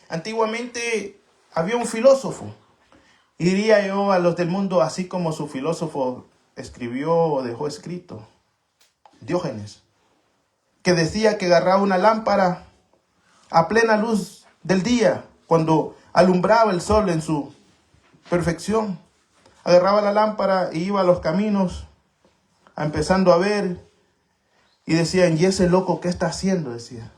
Antiguamente había un filósofo, y diría yo a los del mundo, así como su filósofo escribió o dejó escrito, Diógenes, que decía que agarraba una lámpara a plena luz del día, cuando alumbraba el sol en su perfección. Agarraba la lámpara y iba a los caminos, empezando a ver, y decían, ¿y ese loco qué está haciendo? Decía.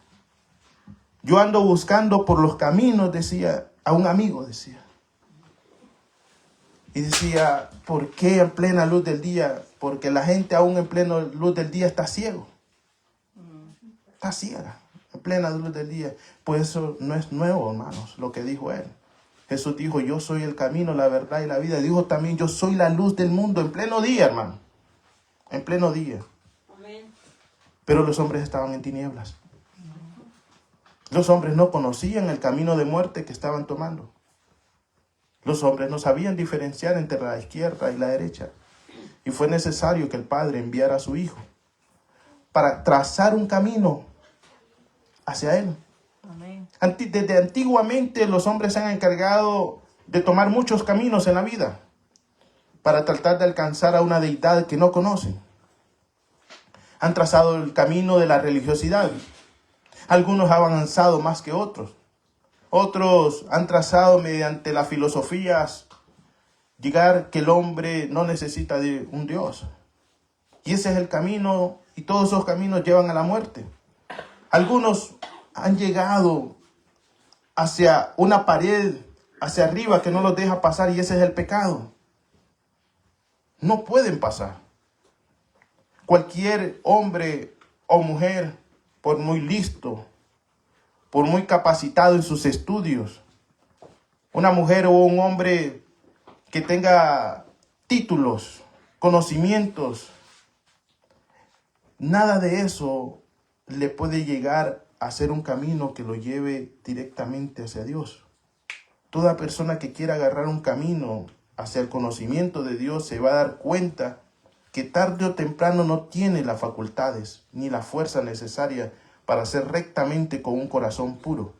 Yo ando buscando por los caminos, decía, a un amigo, decía. Y decía, ¿por qué en plena luz del día? Porque la gente aún en plena luz del día está ciego. Está ciega, en plena luz del día. Pues eso no es nuevo, hermanos, lo que dijo él. Jesús dijo, yo soy el camino, la verdad y la vida. Dijo también, yo soy la luz del mundo, en pleno día, hermano. En pleno día. Amén. Pero los hombres estaban en tinieblas. Los hombres no conocían el camino de muerte que estaban tomando. Los hombres no sabían diferenciar entre la izquierda y la derecha. Y fue necesario que el Padre enviara a su Hijo para trazar un camino hacia Él. Amén. Desde antiguamente los hombres se han encargado de tomar muchos caminos en la vida para tratar de alcanzar a una deidad que no conocen. Han trazado el camino de la religiosidad. Algunos han avanzado más que otros. Otros han trazado mediante las filosofías llegar que el hombre no necesita de un Dios. Y ese es el camino, y todos esos caminos llevan a la muerte. Algunos han llegado hacia una pared, hacia arriba, que no los deja pasar, y ese es el pecado. No pueden pasar. Cualquier hombre o mujer, por muy listo, por muy capacitado en sus estudios, una mujer o un hombre que tenga títulos, conocimientos, nada de eso le puede llegar a hacer un camino que lo lleve directamente hacia Dios. Toda persona que quiera agarrar un camino hacia el conocimiento de Dios se va a dar cuenta que tarde o temprano no tiene las facultades ni la fuerza necesaria para hacer rectamente con un corazón puro.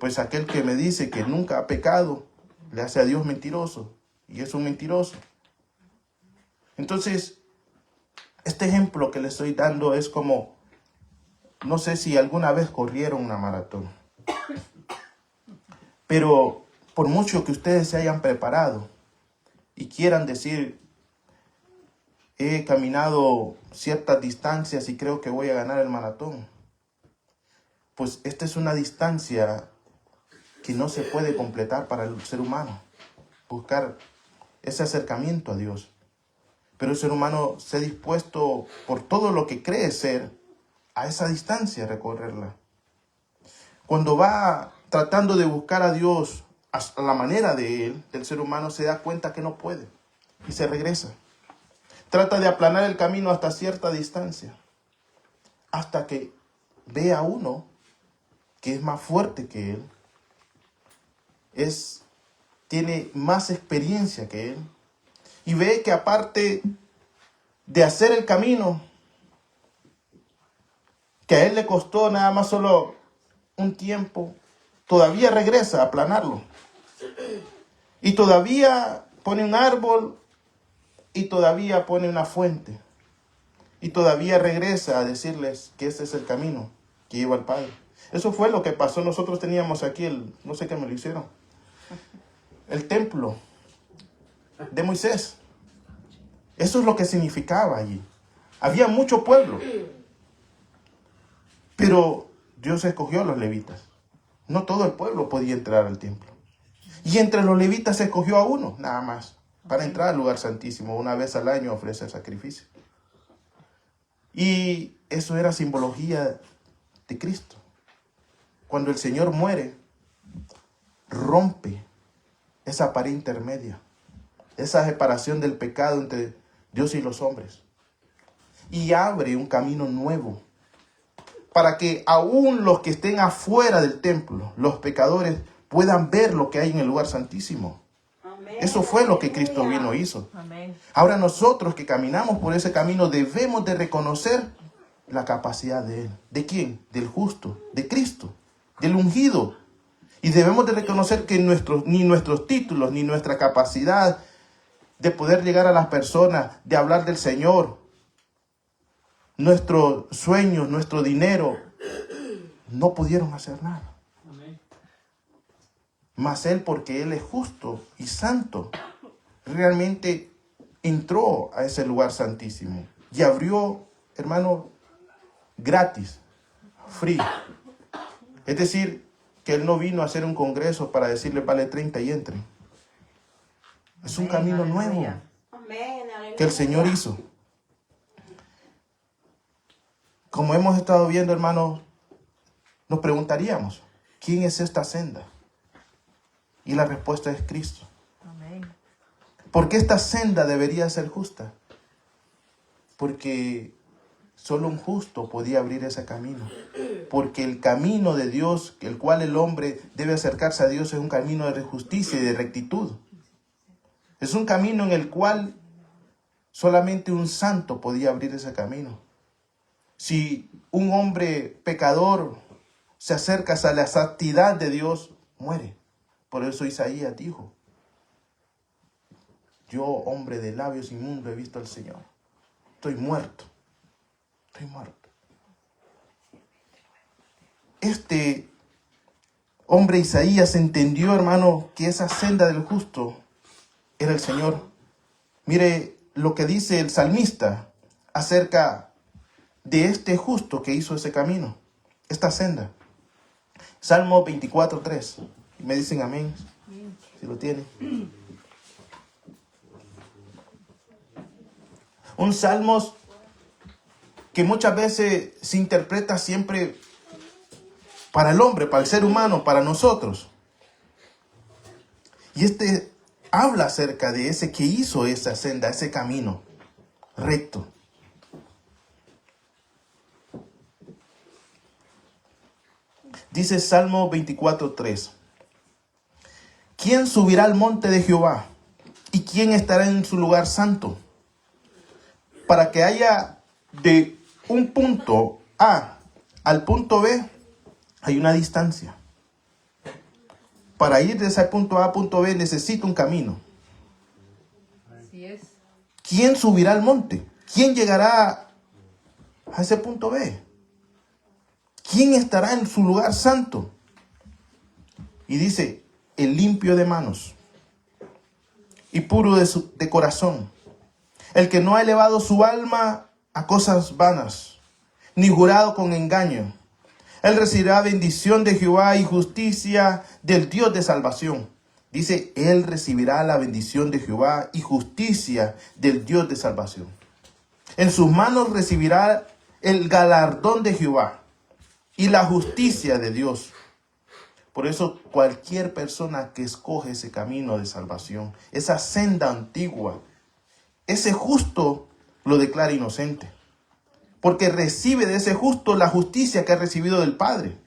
Pues aquel que me dice que nunca ha pecado, le hace a Dios mentiroso, y es un mentiroso. Entonces, este ejemplo que le estoy dando es como, no sé si alguna vez corrieron una maratón, pero por mucho que ustedes se hayan preparado y quieran decir, he caminado ciertas distancias y creo que voy a ganar el maratón, pues esta es una distancia que no se puede completar para el ser humano, buscar ese acercamiento a Dios. Pero el ser humano se ha dispuesto por todo lo que cree ser a esa distancia recorrerla. Cuando va tratando de buscar a Dios a la manera de él, el ser humano se da cuenta que no puede y se regresa. Trata de aplanar el camino hasta cierta distancia, hasta que ve a uno que es más fuerte que él, tiene más experiencia que él, y ve que aparte de hacer el camino, que a él le costó nada más solo un tiempo, todavía regresa a aplanarlo. Y todavía pone un árbol, y todavía pone una fuente. Y todavía regresa a decirles que ese es el camino que lleva al Padre. Eso fue lo que pasó. Nosotros teníamos aquí no sé qué me lo hicieron, el templo de Moisés. Eso es lo que significaba allí. Había mucho pueblo, pero Dios escogió a los levitas. No todo el pueblo podía entrar al templo. Y entre los levitas se escogió a uno, nada más, para entrar al lugar santísimo. Una vez al año ofrecer sacrificio. Y eso era simbología de Cristo. Cuando el Señor muere, rompe esa pared intermedia, esa separación del pecado entre Dios y los hombres, y abre un camino nuevo para que aún los que estén afuera del templo, los pecadores, puedan ver lo que hay en el lugar santísimo. Amén. Eso fue lo que Cristo vino e hizo. Amén. Ahora nosotros que caminamos por ese camino debemos de reconocer la capacidad de Él. ¿De quién? Del justo, de Cristo, del ungido. Y debemos de reconocer que ni nuestros títulos, ni nuestra capacidad de poder llegar a las personas, de hablar del Señor, nuestros sueños, nuestro dinero, no pudieron hacer nada. Mas Él, porque Él es justo y santo, realmente entró a ese lugar santísimo y abrió, hermano, gratis, free. Es decir, que Él no vino a hacer un congreso para decirle vale 30 y entre. Es un camino nuevo que el Señor hizo. Como hemos estado viendo, hermanos, nos preguntaríamos, ¿quién es esta senda? Y la respuesta es Cristo. Amén. ¿Por qué esta senda debería ser justa? Porque solo un justo podía abrir ese camino. Porque el camino de Dios, el cual el hombre debe acercarse a Dios, es un camino de justicia y de rectitud. Es un camino en el cual solamente un santo podía abrir ese camino. Si un hombre pecador se acerca a la santidad de Dios, muere. Por eso Isaías dijo, yo, hombre de labios inmundos, he visto al Señor. Estoy muerto. Estoy muerto. Este hombre Isaías entendió, hermano, que esa senda del justo era el Señor. Mire lo que dice el salmista acerca de este justo que hizo ese camino, esta senda. Salmo 24:3. Me dicen amén, si lo tienen. Un salmo que muchas veces se interpreta siempre para el hombre, para el ser humano, para nosotros. Y este habla acerca de ese que hizo esa senda, ese camino recto. Dice Salmo 24:3. ¿Quién subirá al monte de Jehová? ¿Y quién estará en su lugar santo? Para que haya de un punto A al punto B, hay una distancia. Para ir de ese punto A a punto B necesita un camino. Así es. ¿Quién subirá al monte? ¿Quién llegará a ese punto B? ¿Quién estará en su lugar santo? Y dice, el limpio de manos y puro de corazón, el que no ha elevado su alma a cosas vanas, ni jurado con engaño. Él recibirá bendición de Jehová y justicia del Dios de salvación. Dice, él recibirá la bendición de Jehová y justicia del Dios de salvación. En sus manos recibirá el galardón de Jehová y la justicia de Dios. Por eso cualquier persona que escoge ese camino de salvación, esa senda antigua, ese justo lo declara inocente. Porque recibe de ese justo la justicia que ha recibido del Padre.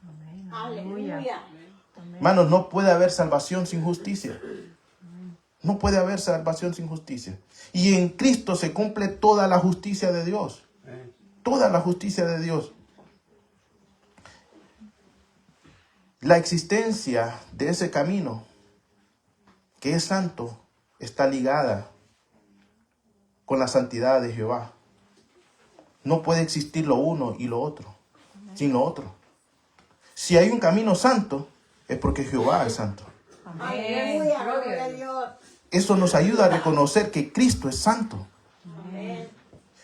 Amén. Aleluya. Hermanos, no puede haber salvación sin justicia. No puede haber salvación sin justicia. Y en Cristo se cumple toda la justicia de Dios. Toda la justicia de Dios. La existencia de ese camino, que es santo, está ligada con la santidad de Jehová. No puede existir lo uno y lo otro, sin lo otro. Si hay un camino santo, es porque Jehová es santo. Amén. Gloria a Dios. Eso nos ayuda a reconocer que Cristo es santo. Amén.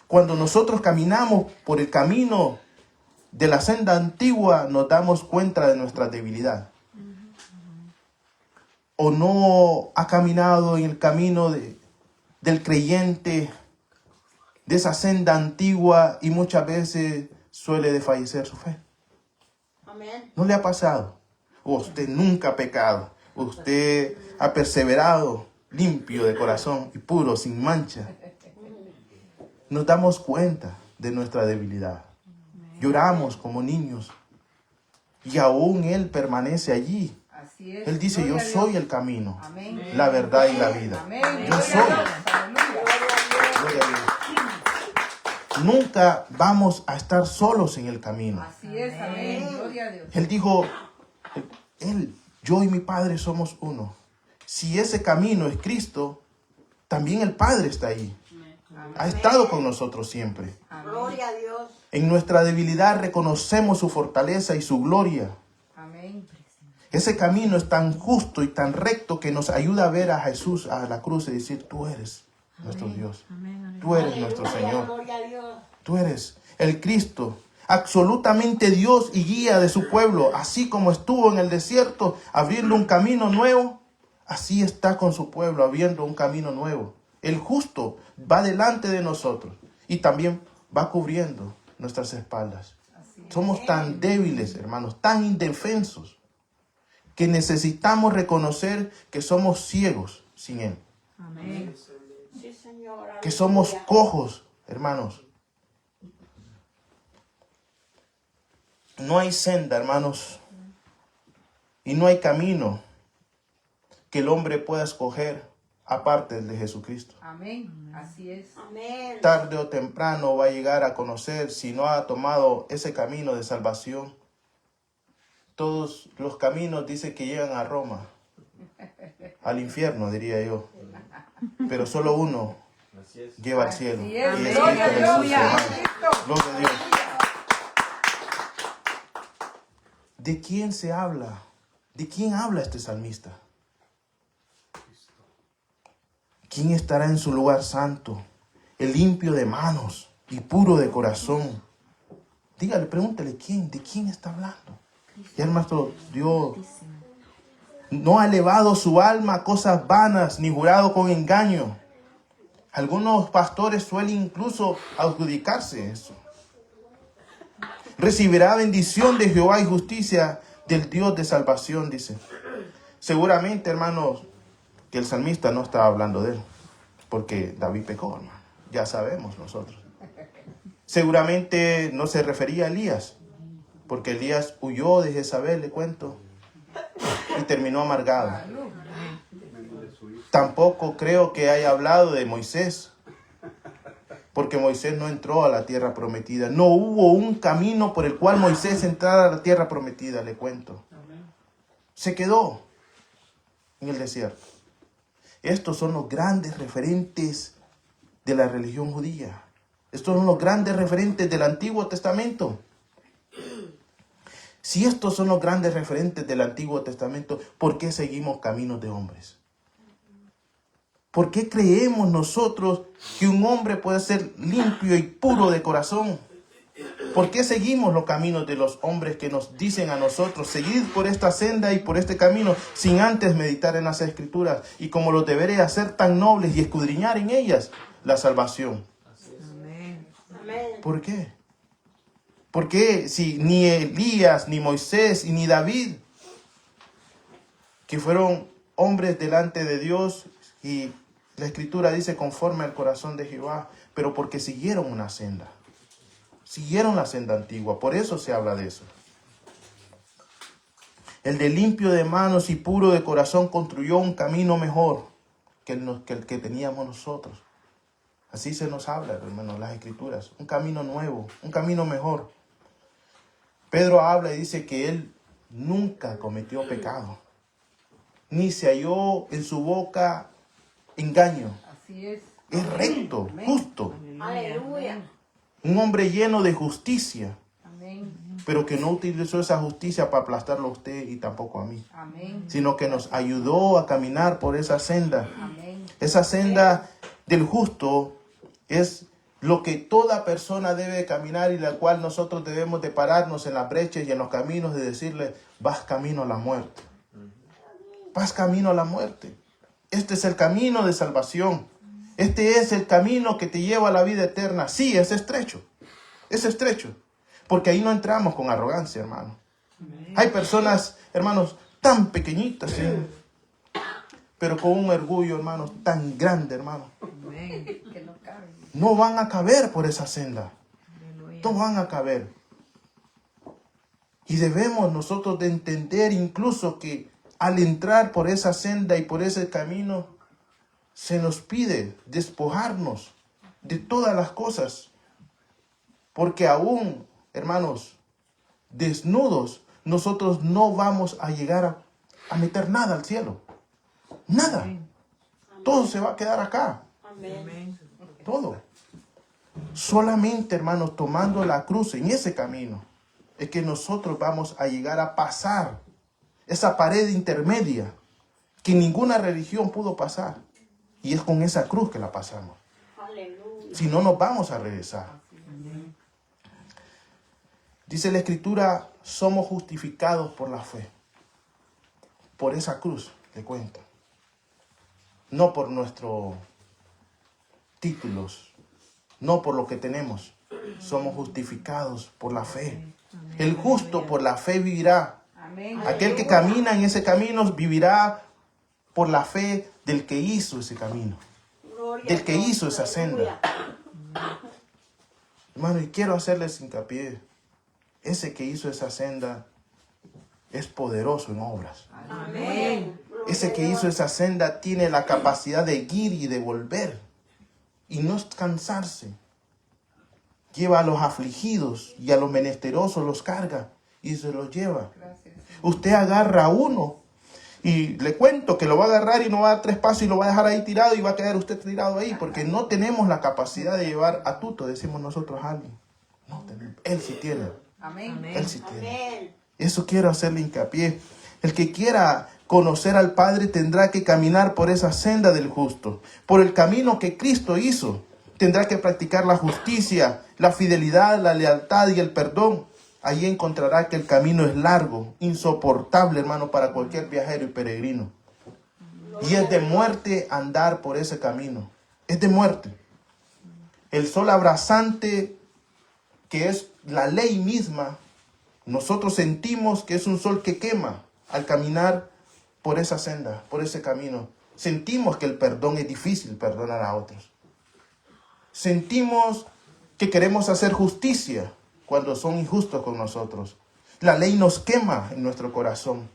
Cuando nosotros caminamos por el camino de la senda antigua, nos damos cuenta de nuestra debilidad. O no ha caminado en el camino del creyente, de esa senda antigua, y muchas veces suele desfallecer su fe. Amén. ¿No le ha pasado? O usted nunca ha pecado. Usted ha perseverado limpio de corazón y puro, sin mancha. Nos damos cuenta de nuestra debilidad. Lloramos como niños. Y aún Él permanece allí. Así es. Él dice, yo Gloria a soy Dios. el camino, Amén. la verdad y la vida. Amén. Yo soy. Aleluya. Gloria a Dios. Nunca vamos a estar solos en el camino. Así es. Amén. Gloria a Dios. Él dijo, Él Yo y mi Padre somos uno. Si ese camino es Cristo, también el Padre está ahí. Ha estado con nosotros siempre. Gloria a Dios. En nuestra debilidad reconocemos su fortaleza y su gloria. Amén. Ese camino es tan justo y tan recto que nos ayuda a ver a Jesús a la cruz y decir, tú eres nuestro Dios. Tú eres nuestro Señor. Gloria a Dios. Tú eres el Cristo, absolutamente Dios y guía de su pueblo. Así como estuvo en el desierto abriendo un camino nuevo, así está con su pueblo abriendo un camino nuevo. El justo va delante de nosotros y también va cubriendo nuestras espaldas. Somos tan débiles, hermanos, tan indefensos, que necesitamos reconocer que somos ciegos sin Él. Amén. Sí, Señor. Que somos cojos, hermanos. No hay senda, hermanos, y no hay camino que el hombre pueda escoger aparte de Jesucristo. Amén. Así es. Amén. Tarde o temprano va a llegar a conocer, si no ha tomado ese camino de salvación. Todos los caminos dicen que llegan a Roma, al infierno, diría yo. Pero solo uno lleva al cielo. Así Y es. es Gloria a Cristo Dios. Jesús, hermano. Gloria a Dios. ¿De quién se habla? ¿De quién habla este salmista? ¿Quién estará en su lugar santo? El limpio de manos y puro de corazón. Dígale, pregúntale quién, ¿de quién está hablando? Y el maestro Dios no ha elevado su alma a cosas vanas, ni jurado con engaño. Algunos pastores suelen incluso adjudicarse eso. Recibirá bendición de Jehová y justicia del Dios de salvación, dice. Seguramente, hermanos, que el salmista no estaba hablando de él, porque David pecó, hermano. Ya sabemos nosotros. Seguramente no se refería a Elías, porque Elías huyó de Jezabel, le cuento, y terminó amargado. Tampoco creo que haya hablado de Moisés, porque Moisés no entró a la tierra prometida. No hubo un camino por el cual Moisés entrara a la tierra prometida, le cuento. Se quedó en el desierto. Estos son los grandes referentes de la religión judía. Estos son los grandes referentes del Antiguo Testamento. Si estos son los grandes referentes del Antiguo Testamento, ¿por qué seguimos caminos de hombres? ¿Por qué creemos nosotros que un hombre puede ser limpio y puro de corazón? ¿Por qué seguimos los caminos de los hombres que nos dicen a nosotros, seguid por esta senda y por este camino, sin antes meditar en las Escrituras y como los deberes hacer tan nobles y escudriñar en ellas la salvación? Amén. ¿Por qué? ¿Por qué si ni Elías, ni Moisés y ni David, que fueron hombres delante de Dios, y la Escritura dice conforme al corazón de Jehová, pero porque siguieron una senda? Siguieron la senda antigua, por eso se habla de eso. El de limpio de manos y puro de corazón construyó un camino mejor que el que teníamos nosotros. Así se nos habla, hermanos, en las Escrituras. Un camino nuevo, un camino mejor. Pedro habla y dice que él nunca cometió pecado, ni se halló en su boca engaño. Así es. Es recto, justo. Aleluya. Un hombre lleno de justicia, Amén. pero que no utilizó esa justicia para aplastarlo a usted y tampoco a mí, Amén. sino que nos ayudó a caminar por esa senda. Amén. Esa senda del justo es lo que toda persona debe caminar, y la cual nosotros debemos de pararnos en las brechas y en los caminos de decirle, vas camino a la muerte. Vas camino a la muerte. Este es el camino de salvación. Este es el camino que te lleva a la vida eterna. Sí, es estrecho. Es estrecho. Porque ahí no entramos con arrogancia, hermano. Hay personas, hermanos, tan pequeñitas, ¿sí? Pero con un orgullo, hermanos, tan grande, hermano. Amén. Que no cabe. No van a caber por esa senda. Aleluya. No van a caber. Y debemos nosotros de entender incluso que al entrar por esa senda y por ese camino, se nos pide despojarnos de todas las cosas. Porque aún, hermanos, desnudos, nosotros no vamos a llegar a meter nada al cielo. Nada. Todo se va a quedar acá. Amén. Todo. Solamente, hermanos, tomando la cruz en ese camino, es que nosotros vamos a llegar a pasar esa pared intermedia que ninguna religión pudo pasar. Y es con esa cruz que la pasamos. Aleluya. Si no, nos vamos a regresar. Dice la Escritura, somos justificados por la fe. Por esa cruz, le cuento. No por nuestros títulos, no por lo que tenemos. Somos justificados por la fe. El justo por la fe vivirá. Amén. Aquel que camina en ese camino vivirá por la fe del que hizo ese camino. Gloria Del que a Dios. hizo esa senda. Aleluya. Hermano, y quiero hacerles hincapié. Ese que hizo esa senda es poderoso en obras. Amén. Ese que hizo esa senda tiene la capacidad de ir y de volver. Y no cansarse. Lleva a los afligidos y a los menesterosos, los carga y se los lleva. Usted agarra a uno y le cuento que lo va a agarrar y no va a dar 3 pasos y lo va a dejar ahí tirado y va a quedar usted tirado ahí porque no tenemos la capacidad de llevar a tuto, decimos nosotros a alguien. No tenemos. Él sí tiene. Amén. Él sí tiene. Amén. Eso quiero hacerle hincapié. El que quiera conocer al Padre tendrá que caminar por esa senda del justo, por el camino que Cristo hizo. Tendrá que practicar la justicia, la fidelidad, la lealtad y el perdón. Allí encontrará que el camino es largo, insoportable, hermano, para cualquier viajero y peregrino. Y es de muerte andar por ese camino. Es de muerte. El sol abrasante, que es la ley misma, nosotros sentimos que es un sol que quema al caminar por esa senda, por ese camino. Sentimos que el perdón es difícil, perdonar a otros. Sentimos que queremos hacer justicia cuando son injustos con nosotros. La ley nos quema en nuestro corazón.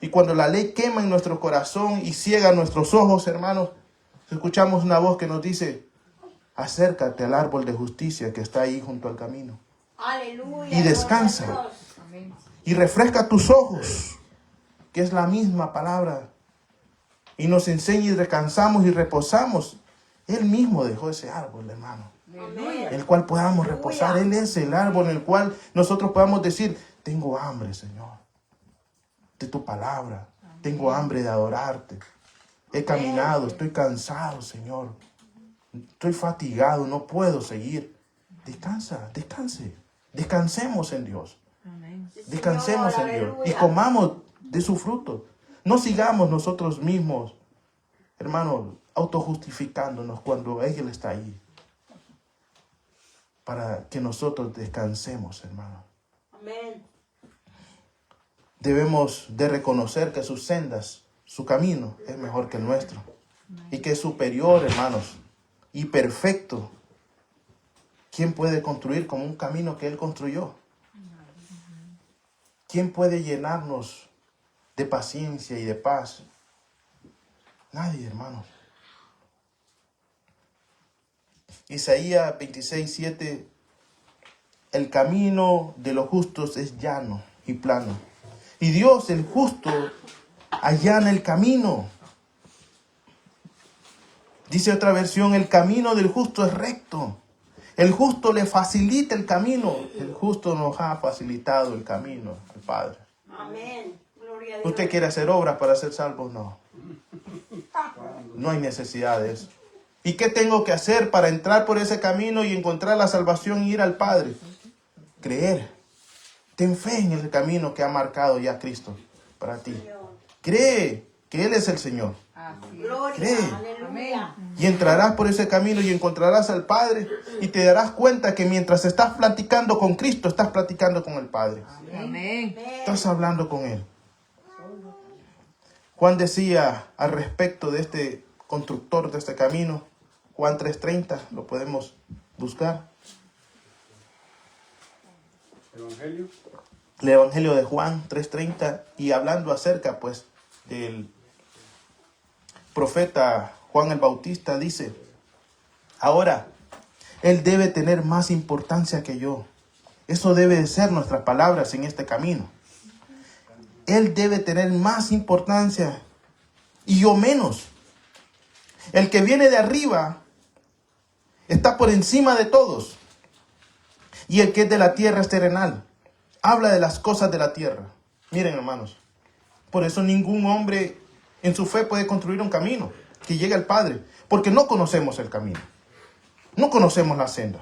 Y cuando la ley quema en nuestro corazón y ciega nuestros ojos, hermanos, escuchamos una voz que nos dice, acércate al árbol de justicia que está ahí junto al camino. Aleluya. Y descansa. Gloria a Dios. Amén. Y refresca tus ojos, que es la misma palabra. Y nos enseña y descansamos y reposamos. Él mismo dejó ese árbol, hermano, Aleluya. el cual podamos reposar. Él es el árbol en el cual nosotros podamos decir, tengo hambre, Señor, de tu palabra. Tengo hambre de adorarte. He caminado, estoy cansado, Señor. Estoy fatigado, no puedo seguir. Descansa, descanse. Descansemos en Dios. Amén. Descansemos en Señor, Dios y aleluya. comamos de su fruto. No sigamos nosotros mismos, hermanos, autojustificándonos cuando Él está ahí. Para que nosotros descansemos, hermanos. Amén. Debemos de reconocer que sus sendas, su camino es mejor que el nuestro. Y que es superior, hermanos, y perfecto. ¿Quién puede construir como un camino que Él construyó? ¿Quién puede llenarnos de paciencia y de paz? Nadie, hermanos. Isaías 26:7. El camino de los justos es llano y plano. Y Dios, el justo, allana el camino. Dice otra versión, el camino del justo es recto. El justo le facilita el camino. El justo nos ha facilitado el camino al Padre. Amén. Gloria a Dios. ¿Usted quiere hacer obras para ser salvo? No. No hay necesidad de eso. ¿Y qué tengo que hacer para entrar por ese camino y encontrar la salvación y ir al Padre? Creer. Ten fe en el camino que ha marcado ya Cristo para ti. Cree que Él es el Señor. Así es. Gloria. Cree. Aleluya. Y entrarás por ese camino y encontrarás al Padre y te darás cuenta que mientras estás platicando con Cristo, estás platicando con el Padre. Amén. Estás hablando con Él. Juan decía al respecto de este constructor de este camino, Juan 3:30, lo podemos buscar. Evangelio. El Evangelio de Juan 3:30, y hablando acerca pues del profeta Juan el Bautista, dice, ahora, él debe tener más importancia que yo. Eso debe de ser nuestras palabras en este camino. él debe tener más importancia y yo menos. El que viene de arriba está por encima de todos. Y el que es de la tierra es terrenal. Habla de las cosas de la tierra. Miren, hermanos, por eso ningún hombre en su fe puede construir un camino que llegue al Padre, porque no conocemos el camino. No conocemos la senda.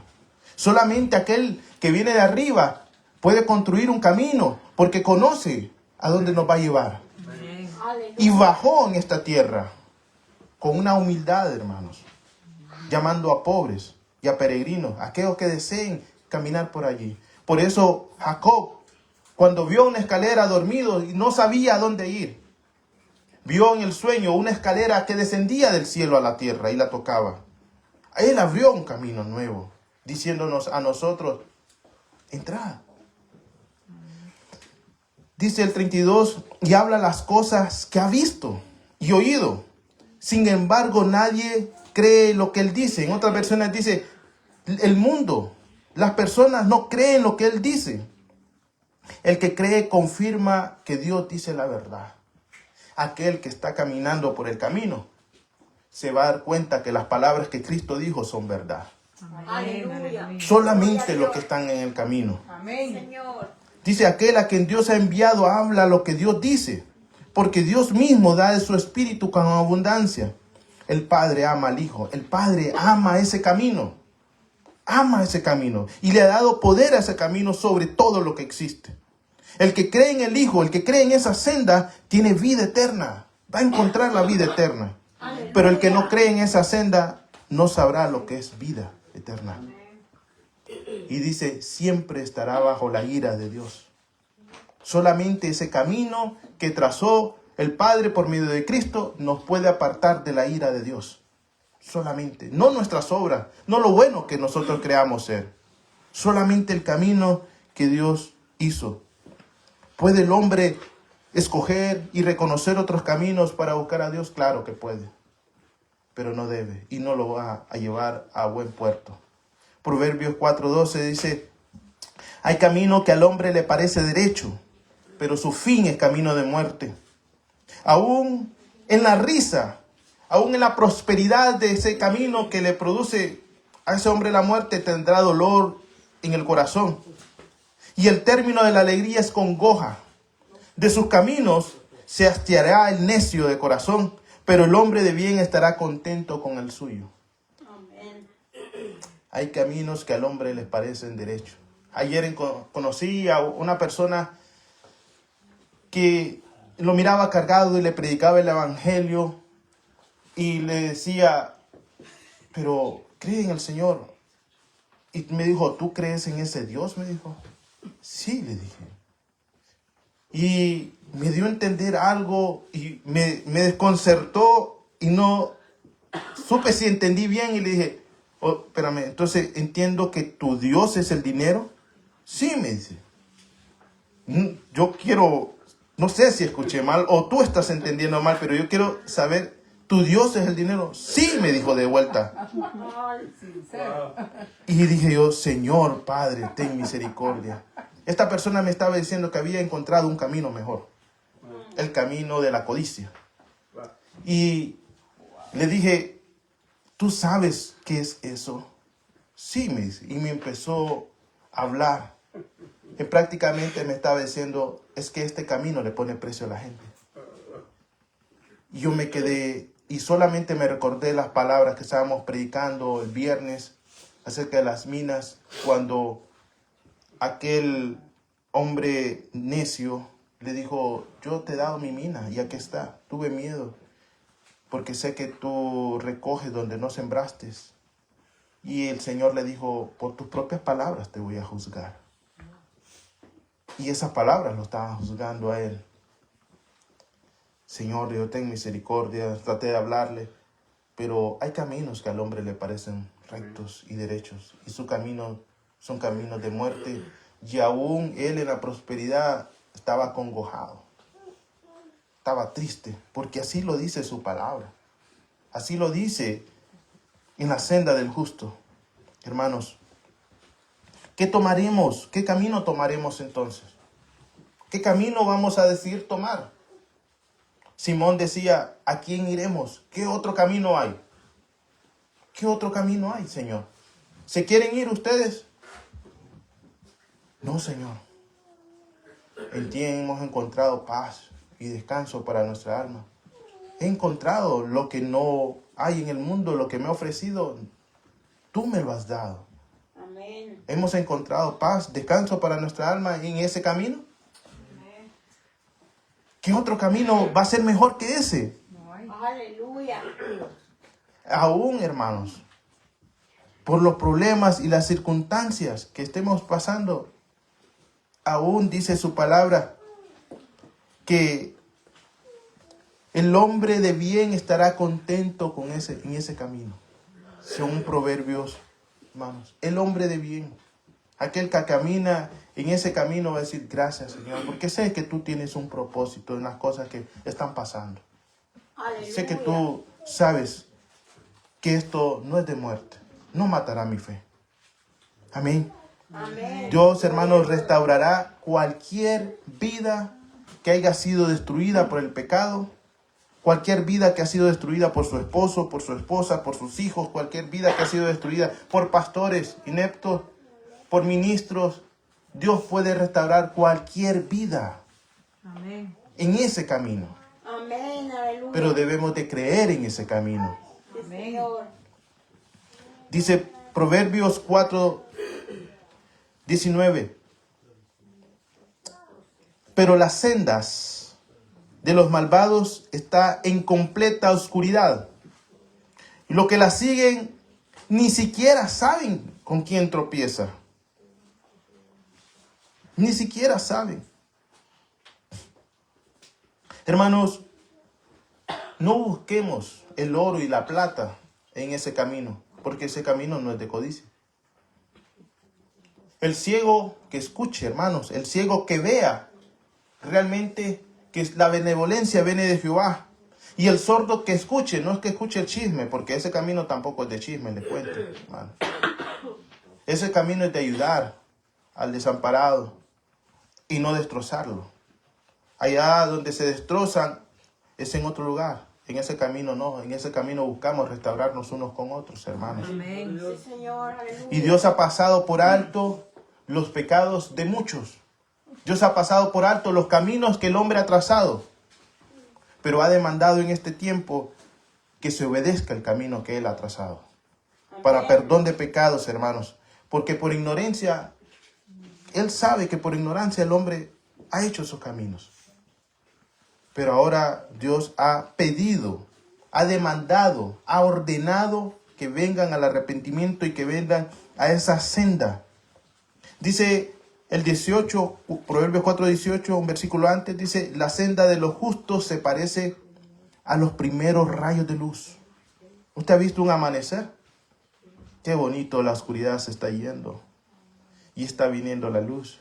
Solamente aquel que viene de arriba puede construir un camino, porque conoce a dónde nos va a llevar. Amén. Y bajó en esta tierra con una humildad, hermanos, llamando a pobres y a peregrinos, aquellos que deseen caminar por allí. Por eso Jacob, cuando vio una escalera dormido y no sabía a dónde ir, vio en el sueño una escalera que descendía del cielo a la tierra y la tocaba. Él abrió un camino nuevo, diciéndonos a nosotros, entrad. Dice el 32, y habla las cosas que ha visto y oído. Sin embargo, nadie cree lo que él dice. En otras versiones dice, el mundo, las personas no creen lo que él dice. El que cree confirma que Dios dice la verdad. Aquel que está caminando por el camino se va a dar cuenta que las palabras que Cristo dijo son verdad. Amén. Aleluya. Solamente los que están en el camino. Amén. Señor. Dice, aquel a quien Dios ha enviado habla lo que Dios dice, porque Dios mismo da de su espíritu con abundancia. El Padre ama al Hijo, el Padre ama ese camino y le ha dado poder a ese camino sobre todo lo que existe. El que cree en el Hijo, el que cree en esa senda, tiene vida eterna, va a encontrar la vida eterna. Pero el que no cree en esa senda, no sabrá lo que es vida eterna. Y dice, siempre estará bajo la ira de Dios. Solamente ese camino que trazó el Padre por medio de Cristo nos puede apartar de la ira de Dios. Solamente, no nuestras obras, no lo bueno que nosotros creamos ser. Solamente el camino que Dios hizo. ¿Puede el hombre escoger y reconocer otros caminos para buscar a Dios? Claro que puede, pero no debe y no lo va a llevar a buen puerto. Proverbios 4:12 dice, hay camino que al hombre le parece derecho, pero su fin es camino de muerte. Aún en la risa, aún en la prosperidad de ese camino que le produce a ese hombre la muerte, tendrá dolor en el corazón. Y el término de la alegría es congoja. De sus caminos se hastiará el necio de corazón, pero el hombre de bien estará contento con el suyo. Amén. Hay caminos que al hombre les parecen derechos. Ayer conocí a una persona que lo miraba cargado y le predicaba el evangelio y le decía, pero cree en el Señor. Y me dijo, ¿tú crees en ese Dios? Me dijo. Sí, le dije. Y me dio a entender algo y me desconcertó y no supe si entendí bien y le dije, oh, espérame, entonces entiendo que tu Dios es el dinero. Sí, me dice. Yo quiero, no sé si escuché mal o tú estás entendiendo mal, pero yo quiero saber, ¿tu Dios es el dinero? Sí, me dijo de vuelta. Y dije yo, Señor Padre, ten misericordia. Esta persona me estaba diciendo que había encontrado un camino mejor, el camino de la codicia. Y le dije, ¿tú sabes qué es eso? Sí, me dice. Y me empezó a hablar. Y prácticamente me estaba diciendo, es que este camino le pone precio a la gente. Y yo me quedé y solamente me recordé las palabras que estábamos predicando el viernes acerca de las minas, cuando aquel hombre necio le dijo, yo te he dado mi mina y aquí está. Tuve miedo porque sé que tú recoges donde no sembraste. Y el Señor le dijo, por tus propias palabras te voy a juzgar. Y esas palabras lo estaban juzgando a él. Señor, yo ten misericordia, traté de hablarle, pero hay caminos que al hombre le parecen rectos y derechos, y su camino son caminos de muerte, y aún él en la prosperidad estaba acongojado, estaba triste, porque así lo dice su palabra, así lo dice en la senda del justo. Hermanos, ¿qué tomaremos? ¿Qué camino tomaremos entonces? ¿Qué camino vamos a decidir tomar? Simón decía, ¿a quién iremos? ¿Qué otro camino hay? ¿Qué otro camino hay, Señor? ¿Se quieren ir ustedes? No, Señor. En ti hemos encontrado paz y descanso para nuestra alma. He encontrado lo que no hay en el mundo, lo que me ha ofrecido, tú me lo has dado. Amén. Hemos encontrado paz, descanso para nuestra alma en ese camino. ¿Qué otro camino va a ser mejor que ese? Aleluya. Aún, hermanos, por los problemas y las circunstancias que estemos pasando, aún dice su palabra que el hombre de bien estará contento con en ese camino. Son proverbios, hermanos. El hombre de bien, aquel que camina en ese camino, va a decir gracias, Señor, porque sé que tú tienes un propósito en las cosas que están pasando. Aleluya. Sé que tú sabes que esto no es de muerte, no matará mi fe. Amén. Amén. Dios, hermanos, restaurará cualquier vida que haya sido destruida por el pecado, cualquier vida que ha sido destruida por su esposo, por su esposa, por sus hijos, cualquier vida que ha sido destruida por pastores ineptos, por ministros. Dios puede restaurar cualquier vida Amén. en ese camino, Amén. Aleluya. pero debemos de creer en ese camino. Sí, Señor. Dice Proverbios 4:19. Pero las sendas de los malvados está en completa oscuridad. Y los que las siguen ni siquiera saben con quién tropieza. Ni siquiera saben. Hermanos, no busquemos el oro y la plata en ese camino, porque ese camino no es de codicia. El ciego que escuche, hermanos, el ciego que vea realmente que la benevolencia viene de Jehová. Y el sordo que escuche, no es que escuche el chisme, porque ese camino tampoco es de chisme, le cuento, hermano. Ese camino es de ayudar al desamparado y no destrozarlo. Allá donde se destrozan es en otro lugar. En ese camino no, en ese camino buscamos restaurarnos unos con otros, hermanos. Amén. Sí, Señor. Aleluya. Y Dios ha pasado por alto los pecados de muchos. Dios ha pasado por alto los caminos que el hombre ha trazado. Pero ha demandado en este tiempo que se obedezca el camino que Él ha trazado. Para Amén. perdón de pecados, hermanos. Porque por ignorancia, Él sabe que por ignorancia el hombre ha hecho esos caminos. Pero ahora Dios ha pedido, ha demandado, ha ordenado que vengan al arrepentimiento y que vengan a esa senda. Dice el 18, Proverbios 4:18, un versículo antes, dice, la senda de los justos se parece a los primeros rayos de luz. ¿Usted ha visto un amanecer? Qué bonito, la oscuridad se está yendo y está viniendo la luz.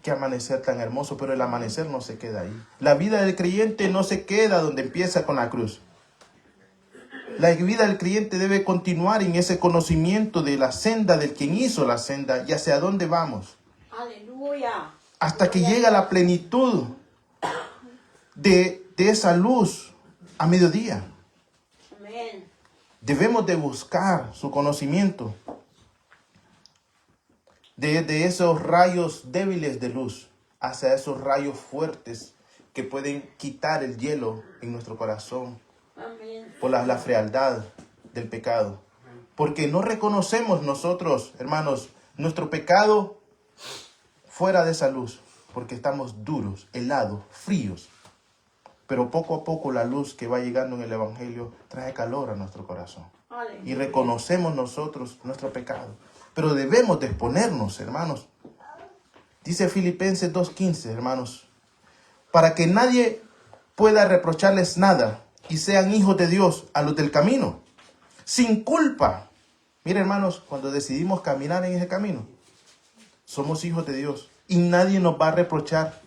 Qué amanecer tan hermoso, pero el amanecer no se queda ahí. La vida del creyente no se queda donde empieza con la cruz. La vida del creyente debe continuar en ese conocimiento de la senda, del quien hizo la senda y hacia dónde vamos. Aleluya. Hasta que llega la plenitud de esa luz a mediodía. Amén. Debemos de buscar su conocimiento de esos rayos débiles de luz hacia esos rayos fuertes que pueden quitar el hielo en nuestro corazón Amén. por la frialdad del pecado. Porque no reconocemos nosotros, hermanos, nuestro pecado fuera de esa luz, porque estamos duros, helados, fríos. Pero poco a poco la luz que va llegando en el Evangelio trae calor a nuestro corazón. Aleluya. Y reconocemos nosotros nuestro pecado. Pero debemos de exponernos, hermanos. Dice Filipenses 2:15, hermanos, para que nadie pueda reprocharles nada y sean hijos de Dios a los del camino, sin culpa. Mire, hermanos, cuando decidimos caminar en ese camino, somos hijos de Dios y nadie nos va a reprochar,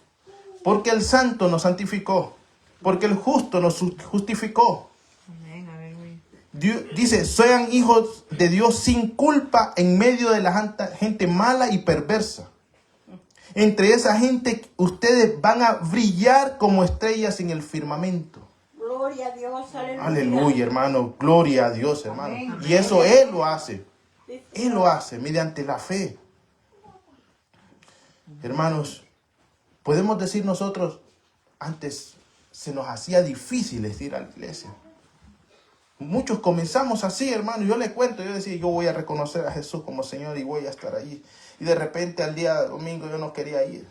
porque el santo nos santificó, porque el justo nos justificó. Amén. Aleluya. Dice, sean hijos de Dios sin culpa en medio de la gente mala y perversa. Entre esa gente ustedes van a brillar como estrellas en el firmamento. Gloria a Dios, aleluya. Aleluya, hermano. Gloria a Dios, hermano. Amén. Y eso Él lo hace. Sí, Él lo hace mediante la fe. Hermanos, podemos decir nosotros, antes se nos hacía difícil ir a la iglesia. Muchos comenzamos así, hermano. Yo le cuento, yo decía, yo voy a reconocer a Jesús como Señor y voy a estar allí. Y de repente al día domingo yo no quería ir.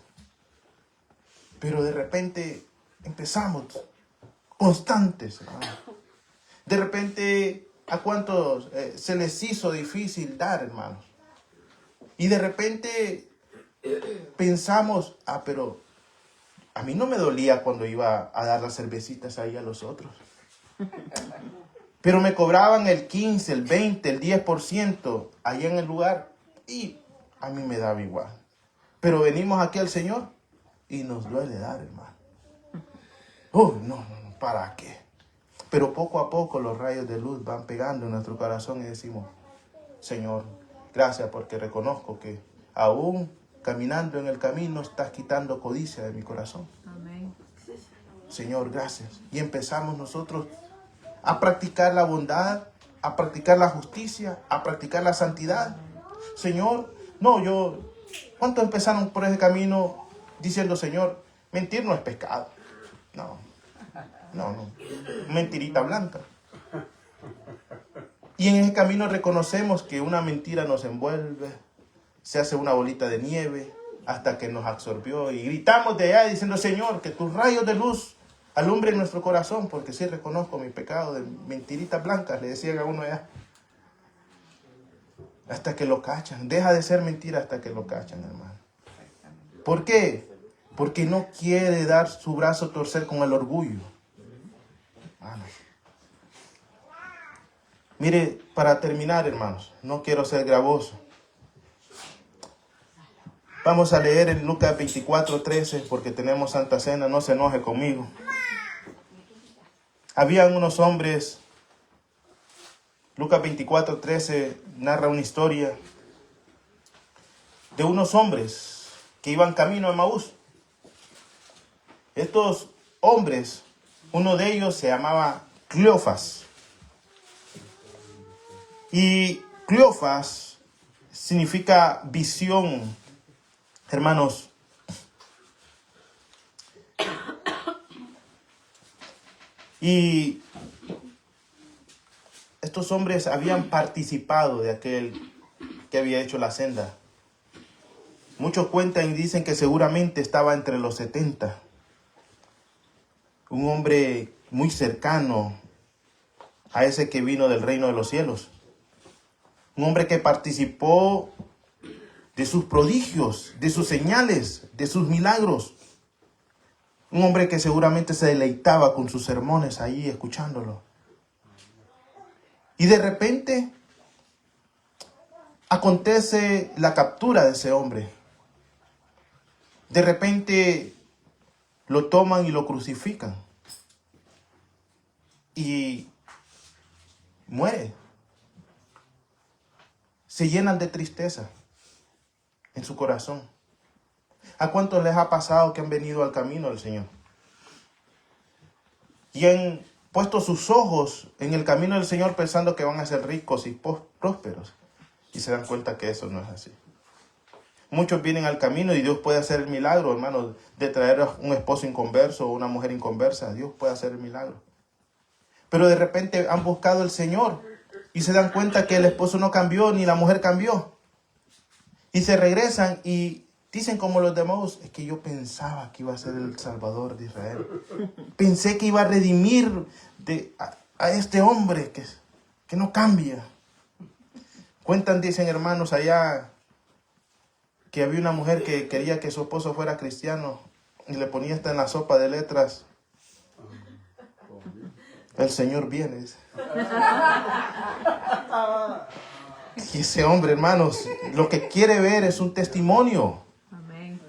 Pero de repente empezamos constantes, hermano. De repente, ¿a cuántos se les hizo difícil dar, hermanos? Y de repente pensamos, pero a mí no me dolía cuando iba a dar las cervecitas ahí a los otros. Pero me cobraban el 15, el 20, el 10% allá en el lugar y a mí me daba igual. Pero venimos aquí al Señor y nos duele dar, hermano. No, ¿para qué? Pero poco a poco los rayos de luz van pegando en nuestro corazón y decimos, Señor, gracias porque reconozco que aún caminando en el camino estás quitando codicia de mi corazón. Amén. Señor, gracias. Y empezamos nosotros a practicar la bondad, a practicar la justicia, a practicar la santidad. Señor, ¿cuántos empezaron por ese camino diciendo, Señor, mentir no es pecado? No, mentirita blanca. Y en ese camino reconocemos que una mentira nos envuelve, se hace una bolita de nieve hasta que nos absorbió y gritamos de allá diciendo, Señor, que tus rayos de luz alumbren nuestro corazón, porque sí reconozco mi pecado de mentiritas blancas, le decían a uno allá. Hasta que lo cachan. Deja de ser mentira hasta que lo cachan, hermano. ¿Por qué? Porque no quiere dar su brazo a torcer con el orgullo. Hermano. Mire, para terminar, hermanos, no quiero ser gravoso. Vamos a leer en Lucas 24:13, porque tenemos Santa Cena, no se enoje conmigo. Habían unos hombres, Lucas 24:13 narra una historia de unos hombres que iban camino a Emaús. Estos hombres, uno de ellos se llamaba Cleofas. Y Cleofas significa visión, hermanos. Y estos hombres habían participado de aquel que había hecho la senda. Muchos cuentan y dicen que seguramente estaba entre los 70. Un hombre muy cercano a ese que vino del reino de los cielos. Un hombre que participó de sus prodigios, de sus señales, de sus milagros. Un hombre que seguramente se deleitaba con sus sermones ahí escuchándolo. Y de repente acontece la captura de ese hombre. De repente lo toman y lo crucifican. Y muere. Se llenan de tristeza en su corazón. ¿A cuántos les ha pasado que han venido al camino del Señor? Y han puesto sus ojos en el camino del Señor pensando que van a ser ricos y prósperos. Y se dan cuenta que eso no es así. Muchos vienen al camino y Dios puede hacer el milagro, hermano, de traer a un esposo inconverso o una mujer inconversa. Dios puede hacer el milagro. Pero de repente han buscado al Señor y se dan cuenta que el esposo no cambió ni la mujer cambió. Y se regresan y dicen como los demás, es que yo pensaba que iba a ser el Salvador de Israel. Pensé que iba a redimir a este hombre que no cambia. Cuentan, dicen hermanos allá, que había una mujer que quería que su esposo fuera cristiano y le ponía hasta en la sopa de letras, el Señor viene. Y ese hombre, hermanos, lo que quiere ver es un testimonio. Amén.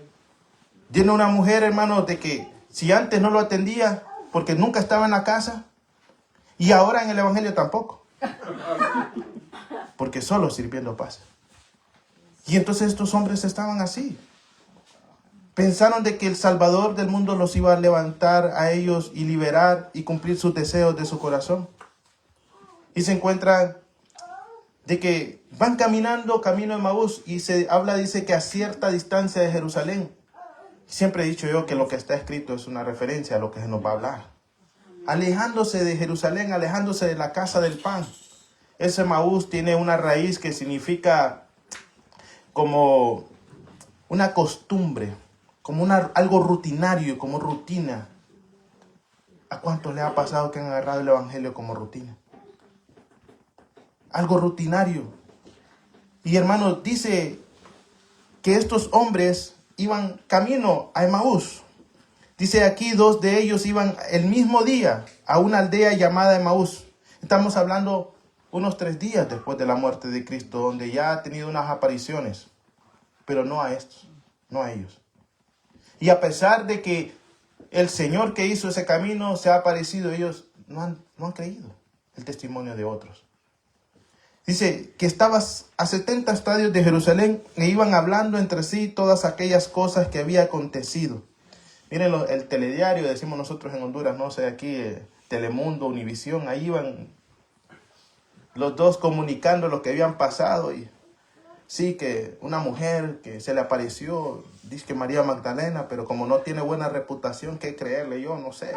Tiene una mujer, hermanos, de que si antes no lo atendía porque nunca estaba en la casa, y ahora en el evangelio tampoco, porque solo sirviendo paz. Y entonces estos hombres estaban así. Pensaron de que el Salvador del mundo los iba a levantar a ellos y liberar y cumplir sus deseos de su corazón. Y se encuentran de que van caminando camino de Emaús y se habla, dice que a cierta distancia de Jerusalén. Siempre he dicho yo que lo que está escrito es una referencia a lo que se nos va a hablar. Alejándose de Jerusalén, alejándose de la casa del pan. Ese Emaús tiene una raíz que significa como una costumbre, como algo rutinario, como rutina. ¿A cuántos les ha pasado que han agarrado el evangelio como rutina? Algo rutinario. Y hermano, dice que estos hombres iban camino a Emaús. Dice aquí, 2 de ellos iban el mismo día a una aldea llamada Emaús. Estamos hablando unos 3 días después de la muerte de Cristo, donde ya ha tenido unas apariciones, pero no a estos, no a ellos. Y a pesar de que el Señor que hizo ese camino se ha aparecido, ellos no han creído el testimonio de otros. Dice que estabas a 70 estadios de Jerusalén e iban hablando entre sí todas aquellas cosas que había acontecido. Miren el telediario, decimos nosotros en Honduras, no sé, aquí Telemundo, Univisión, ahí iban los dos comunicando lo que habían pasado. Y sí, que una mujer que se le apareció, dice que María Magdalena, pero como no tiene buena reputación, ¿qué creerle? Yo no sé.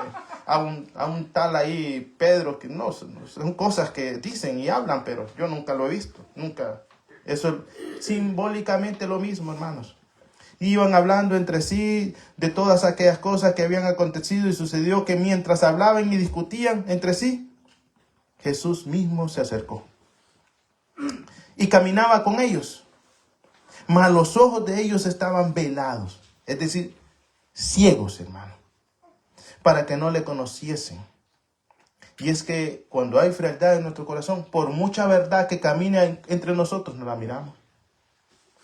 A un tal ahí, Pedro, que no, son cosas que dicen y hablan, pero yo nunca lo he visto, nunca. Eso es simbólicamente lo mismo, hermanos. Iban hablando entre sí de todas aquellas cosas que habían acontecido y sucedió que mientras hablaban y discutían entre sí, Jesús mismo se acercó y caminaba con ellos. Mas los ojos de ellos estaban velados, es decir, ciegos, hermano, para que no le conociesen. Y es que cuando hay frialdad en nuestro corazón, por mucha verdad que camina entre nosotros, no la miramos.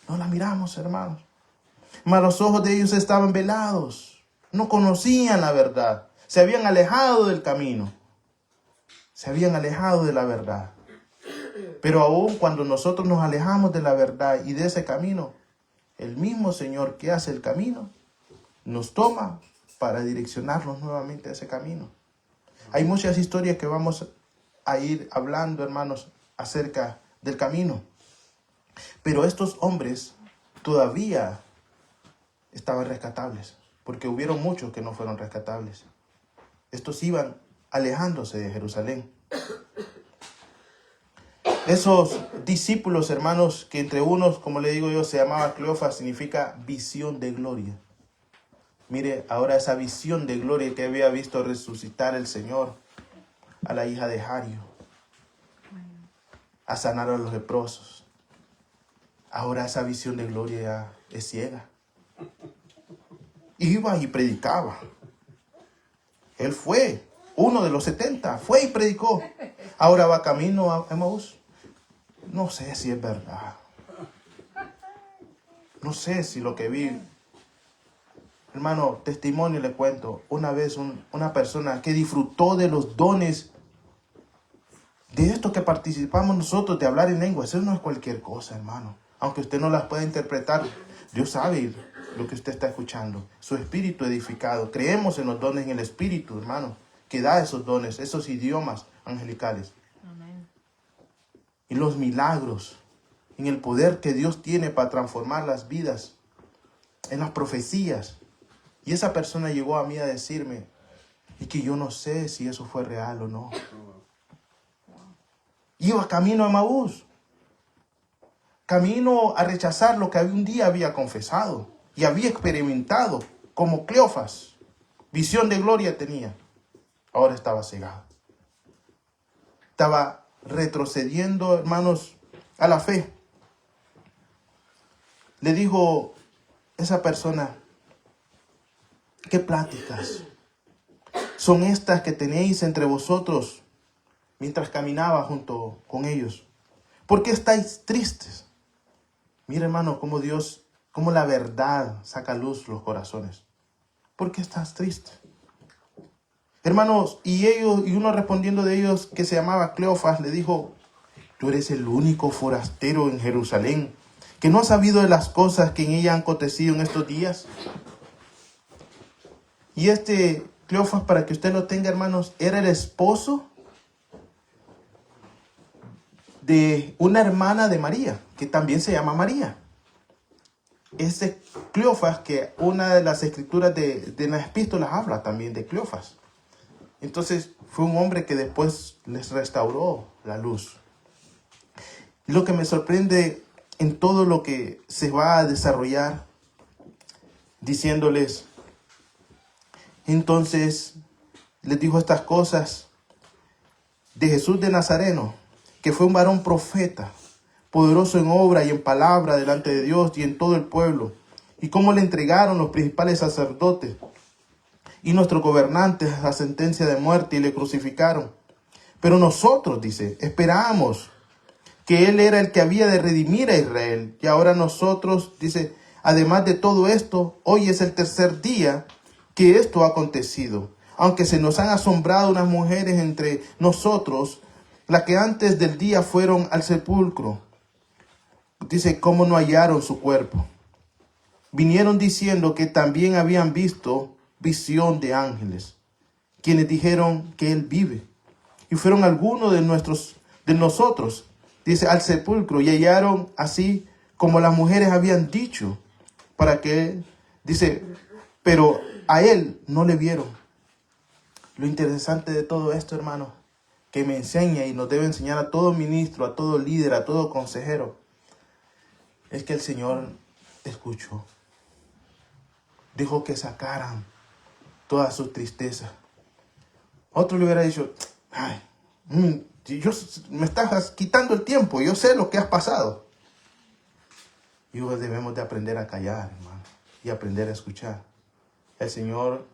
No la miramos, hermanos. Mas los ojos de ellos estaban velados, no conocían la verdad, se habían alejado del camino, se habían alejado de la verdad. Pero aún cuando nosotros nos alejamos de la verdad y de ese camino, el mismo Señor que hace el camino nos toma para direccionarnos nuevamente a ese camino. Hay muchas historias que vamos a ir hablando, hermanos, acerca del camino. Pero estos hombres todavía estaban rescatables, porque hubieron muchos que no fueron rescatables. Estos iban alejándose de Jerusalén. Esos discípulos, hermanos, que entre unos, como le digo yo, se llamaba Cleofas, significa visión de gloria. Mire, ahora esa visión de gloria que había visto resucitar el Señor a la hija de Jairo, a sanar a los leprosos. Ahora esa visión de gloria ya es ciega. Iba y predicaba. Él fue, uno de los 70, fue y predicó. Ahora va camino a Emaús. No sé si es verdad. No sé si lo que vi. Hermano, testimonio le cuento. Una vez una persona que disfrutó de los dones de esto que participamos nosotros, de hablar en lengua. Eso no es cualquier cosa, hermano. Aunque usted no las pueda interpretar, Dios sabe lo que usted está escuchando. Su espíritu edificado. Creemos en los dones en el espíritu, hermano, que da esos dones, esos idiomas angelicales. Amén. Y los milagros, en el poder que Dios tiene para transformar las vidas, en las profecías. Y esa persona llegó a mí a decirme, y que yo no sé si eso fue real o no. Iba camino a Emaús, camino a rechazar lo que un día había confesado y había experimentado como Cleofas. Visión de gloria tenía. Ahora estaba cegado. Estaba retrocediendo, hermanos, a la fe. Le dijo esa persona, ¿qué pláticas son estas que tenéis entre vosotros mientras caminaba junto con ellos? ¿Por qué estáis tristes? Mira, hermano, cómo la verdad saca a luz los corazones. ¿Por qué estás triste? Hermanos, y uno respondiendo de ellos, que se llamaba Cleofas, le dijo, tú eres el único forastero en Jerusalén que no ha sabido de las cosas que en ella han acontecido en estos días. Y Cleofas, para que usted lo tenga, hermanos, era el esposo de una hermana de María, que también se llama María. Cleofas, que una de las escrituras de las epístolas habla también de Cleofas. Entonces fue un hombre que después les restauró la luz. Lo que me sorprende en todo lo que se va a desarrollar, diciéndoles, entonces les dijo estas cosas de Jesús de Nazareno, que fue un varón profeta, poderoso en obra y en palabra delante de Dios y en todo el pueblo, y cómo le entregaron los principales sacerdotes y nuestros gobernantes a sentencia de muerte y le crucificaron. Pero nosotros, dice, esperamos que Él era el que había de redimir a Israel. Y ahora nosotros, dice, además de todo esto, hoy es el tercer día que esto ha acontecido. Aunque se nos han asombrado unas mujeres entre nosotros, las que antes del día fueron al sepulcro. Dice, cómo no hallaron su cuerpo. Vinieron diciendo que también habían visto visión de ángeles, quienes dijeron que Él vive. Y fueron algunos de nosotros, dice, al sepulcro y hallaron así como las mujeres habían dicho, para que, dice, pero a Él no le vieron. Lo interesante de todo esto, hermano, que me enseña y nos debe enseñar a todo ministro, a todo líder, a todo consejero, es que el Señor escuchó. Dijo que sacaran toda su tristeza. Otro le hubiera dicho, ay, me estás quitando el tiempo, yo sé lo que has pasado. Y debemos de aprender a callar, hermano, y aprender a escuchar. El Señor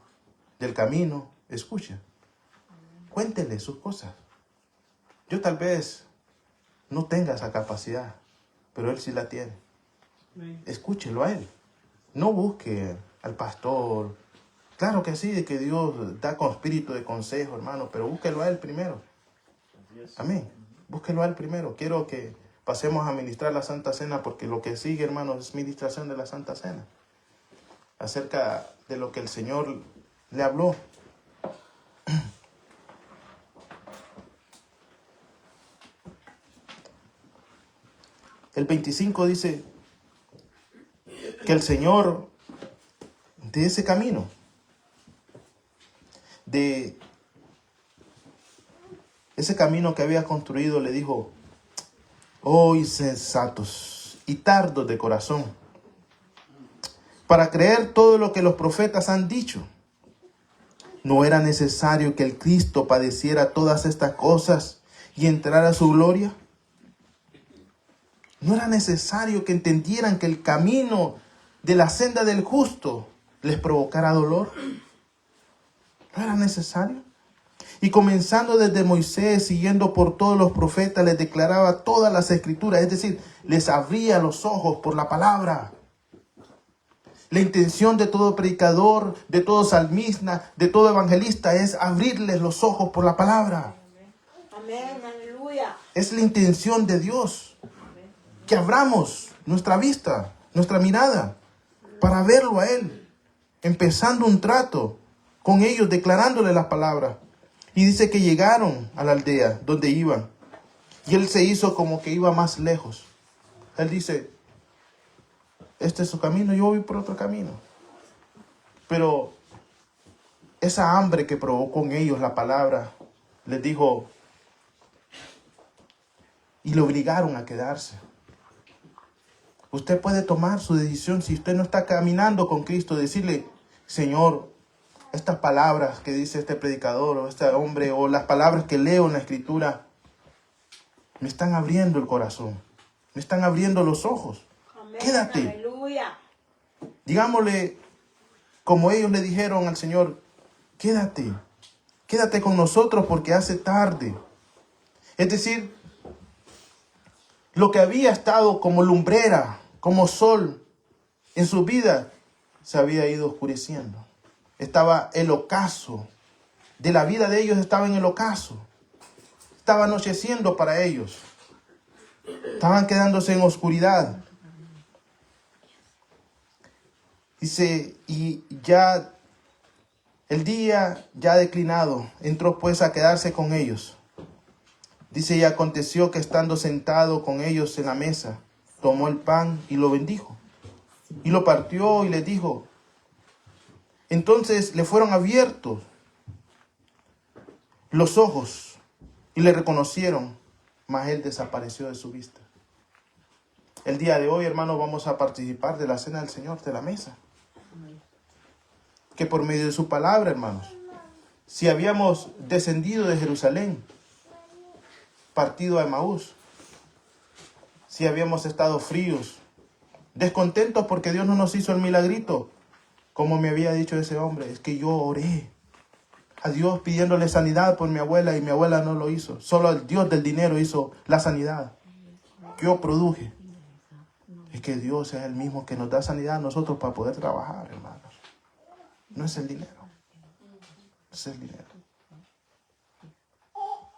del camino escucha. Cuéntele sus cosas. Yo tal vez no tenga esa capacidad, pero Él sí la tiene. Escúchelo a Él. No busque al pastor. Claro que sí, que Dios da con espíritu de consejo, hermano, pero búsquelo a Él primero. Amén. Búsquelo a Él primero. Quiero que pasemos a ministrar la Santa Cena, porque lo que sigue, hermanos, es ministración de la Santa Cena. Acerca de lo que el Señor le habló. El 25 dice que el Señor de ese camino, de ese camino que había construido, le dijo, oh insensatos y tardos de corazón, para creer todo lo que los profetas han dicho. ¿No era necesario que el Cristo padeciera todas estas cosas y entrara a su gloria? ¿No era necesario que entendieran que el camino de la senda del justo les provocara dolor? ¿No era necesario? Y comenzando desde Moisés, siguiendo por todos los profetas, les declaraba todas las escrituras, es decir, les abría los ojos por la palabra. La intención de todo predicador, de todo salmista, de todo evangelista es abrirles los ojos por la palabra. Amén, aleluya. Es la intención de Dios. Que abramos nuestra vista, nuestra mirada, para verlo a Él. Empezando un trato con ellos, declarándole las palabras. Y dice que llegaron a la aldea donde iban. Y Él se hizo como que iba más lejos. Él dice, este es su camino, yo voy por otro camino. Pero esa hambre que provocó en ellos la palabra, les dijo, y le obligaron a quedarse. Usted puede tomar su decisión si usted no está caminando con Cristo, decirle, Señor, estas palabras que dice este predicador o este hombre, o las palabras que leo en la Escritura, me están abriendo el corazón, me están abriendo los ojos. Amén, Quédate. aleluya. Digámosle, como ellos le dijeron al Señor, quédate, quédate con nosotros porque hace tarde. Es decir, lo que había estado como lumbrera, como sol en su vida, se había ido oscureciendo. Estaba el ocaso de la vida de ellos, estaba en el ocaso. Estaba anocheciendo para ellos. Estaban quedándose en oscuridad. Dice, y ya El día ya declinado, entró pues a quedarse con ellos. Dice, y aconteció que estando sentado con ellos en la mesa, tomó el pan y lo bendijo. Y lo partió y les dijo. Entonces le fueron abiertos los ojos y le reconocieron, mas él desapareció de su vista. El día de hoy, hermanos, vamos a participar de la cena del Señor, de la mesa. Que por medio de su palabra, hermanos, si habíamos descendido de Jerusalén, partido a Emaús, si habíamos estado fríos, descontentos porque Dios no nos hizo el milagrito, como me había dicho ese hombre, es que yo oré a Dios pidiéndole sanidad por mi abuela y mi abuela no lo hizo. Solo el Dios del dinero hizo la sanidad. Yo produje. Es que Dios es el mismo que nos da sanidad a nosotros para poder trabajar, hermanos. No es el dinero. No es el dinero.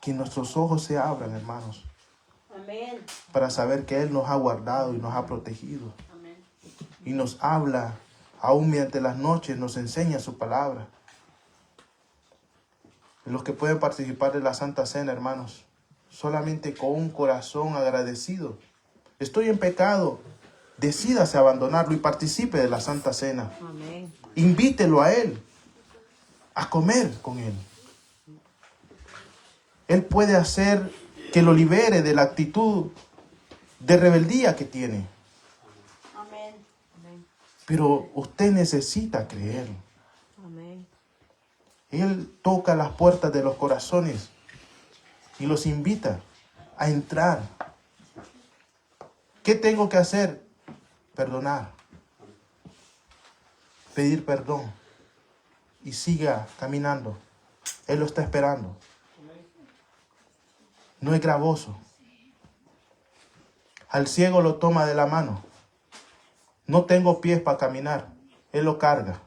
Que nuestros ojos se abran, hermanos. Amén. Para saber que Él nos ha guardado y nos ha protegido. Amén. Y nos habla, aún mediante las noches, nos enseña su palabra. Los que pueden participar de la Santa Cena, hermanos, solamente con un corazón agradecido. Estoy en pecado. Decídase abandonarlo y participe de la Santa Cena. Amén. Invítelo a Él, a comer con Él. Él puede hacer que lo libere de la actitud de rebeldía que tiene. Amén. Pero usted necesita creer. Amén. Él toca las puertas de los corazones y los invita a entrar. ¿Qué tengo que hacer? Perdonar. Pedir perdón. Y siga caminando. Él lo está esperando. No es gravoso. Al ciego lo toma de la mano. No tengo pies para caminar. Él lo carga.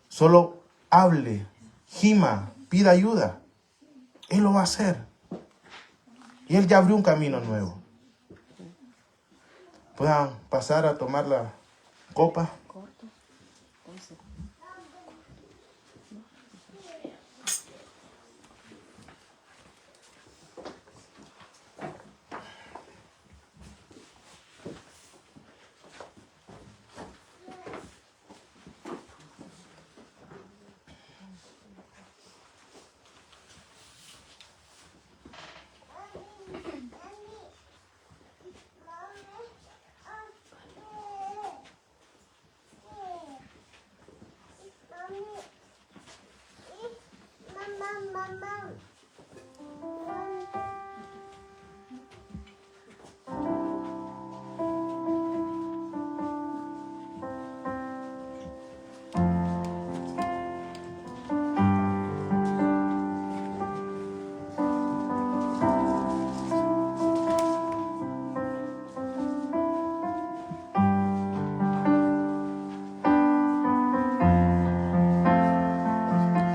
Solo hable, gima, pida ayuda. Él lo va a hacer. Y Él ya abrió un camino nuevo. Puedan pasar a tomar la copa.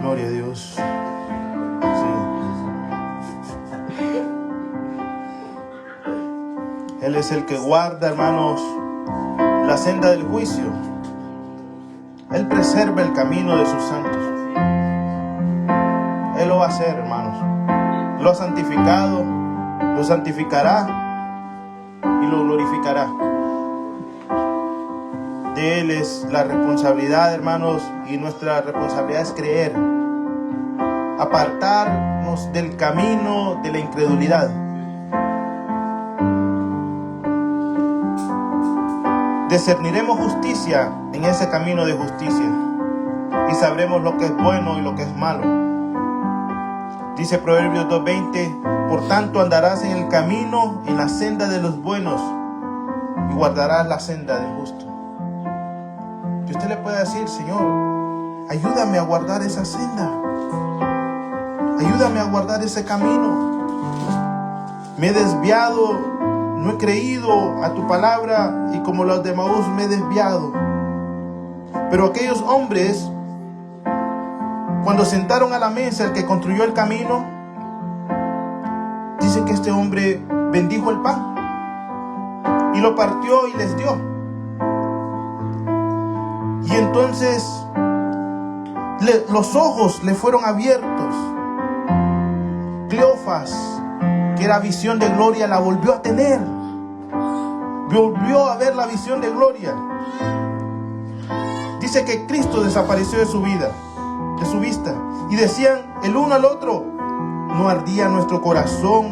Gloria a Dios. Sí. Él es el que guarda, hermanos, la senda del juicio. Él preserva el camino de sus santos. Él lo va a hacer, hermanos. Lo ha santificado, lo santificará y lo glorificará. De Él es la responsabilidad, hermanos, y nuestra responsabilidad es creer. Apartarnos del camino de la incredulidad. Discerniremos justicia en ese camino de justicia y sabremos lo que es bueno y lo que es malo. Dice Proverbios 2:20, por tanto andarás en el camino, en la senda de los buenos y guardarás la senda del justo. Y usted le puede decir, Señor, ayúdame a guardar esa senda. Ayúdame a guardar ese camino. Me he desviado, no he creído a tu palabra y como los de Emaús me he desviado. Pero aquellos hombres, cuando sentaron a la mesa, el que construyó el camino, dice que este hombre bendijo el pan y lo partió y les dio. Y entonces los ojos le fueron abiertos. Cleofas, que era visión de gloria, la volvió a tener. Volvió a ver la visión de gloria. Dice que Cristo desapareció de su vida, de su vista. Y decían el uno al otro: ¿no ardía nuestro corazón